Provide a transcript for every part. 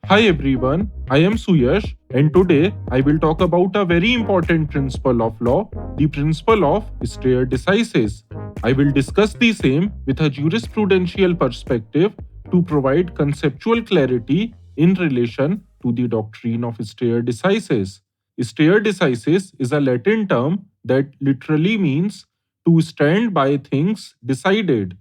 Hi everyone, I am Suyash, and today I will talk about a very important principle of law, the principle of stare decisis. I will discuss the same with a jurisprudential perspective to provide conceptual clarity in relation to the doctrine of stare decisis. Stare decisis is a Latin term that literally means to stand by things decided.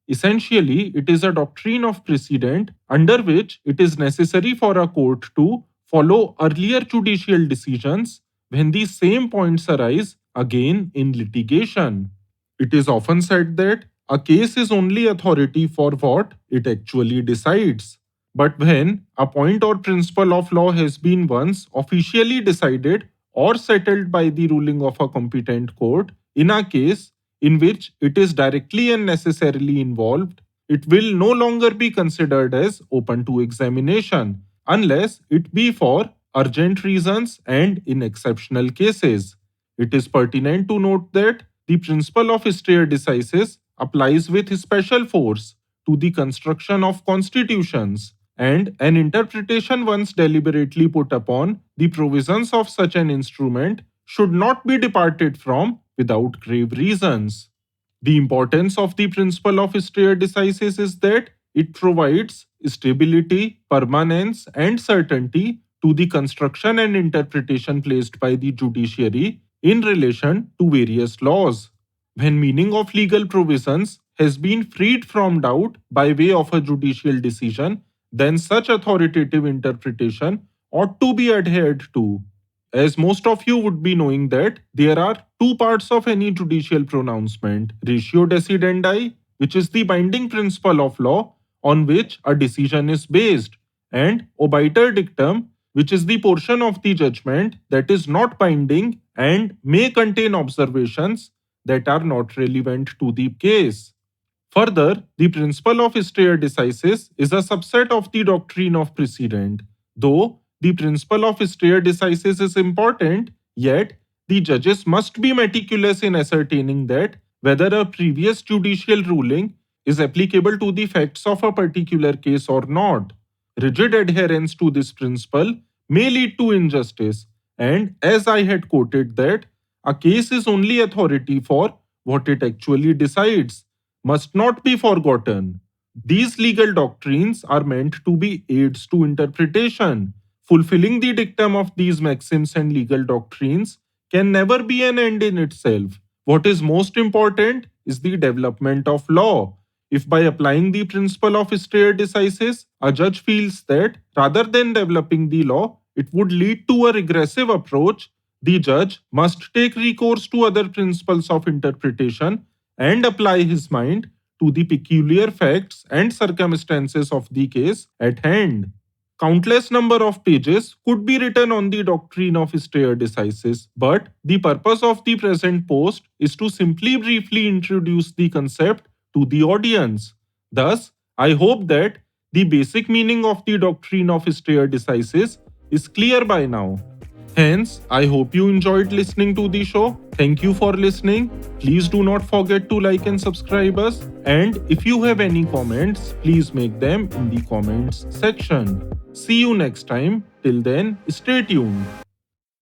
Essentially, it is a doctrine of precedent under which it is necessary for a court to follow earlier judicial decisions when the same points arise again in litigation. It is often said that a case is only authority for what it actually decides. But when a point or principle of law has been once officially decided or settled by the ruling of a competent court in a case in which it is directly and necessarily involved, it will no longer be considered as open to examination unless it be for urgent reasons and in exceptional cases. It is pertinent to note that the principle of stare decisis applies with special force to the construction of constitutions, and an interpretation once deliberately put upon the provisions of such an instrument should not be departed from without grave reasons. The importance of the principle of stare decisis is that it provides stability, permanence, and certainty to the construction and interpretation placed by the judiciary in relation to various laws. When meaning of legal provisions has been freed from doubt by way of a judicial decision, then such authoritative interpretation ought to be adhered to. As most of you would be knowing that there are two parts of any judicial pronouncement: ratio decidendi, which is the binding principle of law on which a decision is based, and obiter dictum, which is the portion of the judgment that is not binding and may contain observations that are not relevant to the case. Further, the principle of stare decisis is a subset of the doctrine of precedent. Though the principle of stare decisis is important, yet the judges must be meticulous in ascertaining that whether a previous judicial ruling is applicable to the facts of a particular case or not. Rigid adherence to this principle may lead to injustice, and as I had quoted that a case is only authority for what it actually decides must not be forgotten. These legal doctrines are meant to be aids to interpretation. Fulfilling the dictum of these maxims and legal doctrines can never be an end in itself. What is most important is the development of law. If by applying the principle of stare decisis, a judge feels that rather than developing the law, it would lead to a regressive approach, the judge must take recourse to other principles of interpretation and apply his mind to the peculiar facts and circumstances of the case at hand. Countless number of pages could be written on the doctrine of stare decisis, but the purpose of the present post is to simply briefly introduce the concept to the audience. Thus, I hope that the basic meaning of the doctrine of stare decisis is clear by now. Hence, I hope you enjoyed listening to the show. Thank you for listening. Please do not forget to like and subscribe us. And if you have any comments, please make them in the comments section. See you next time. Till then, stay tuned.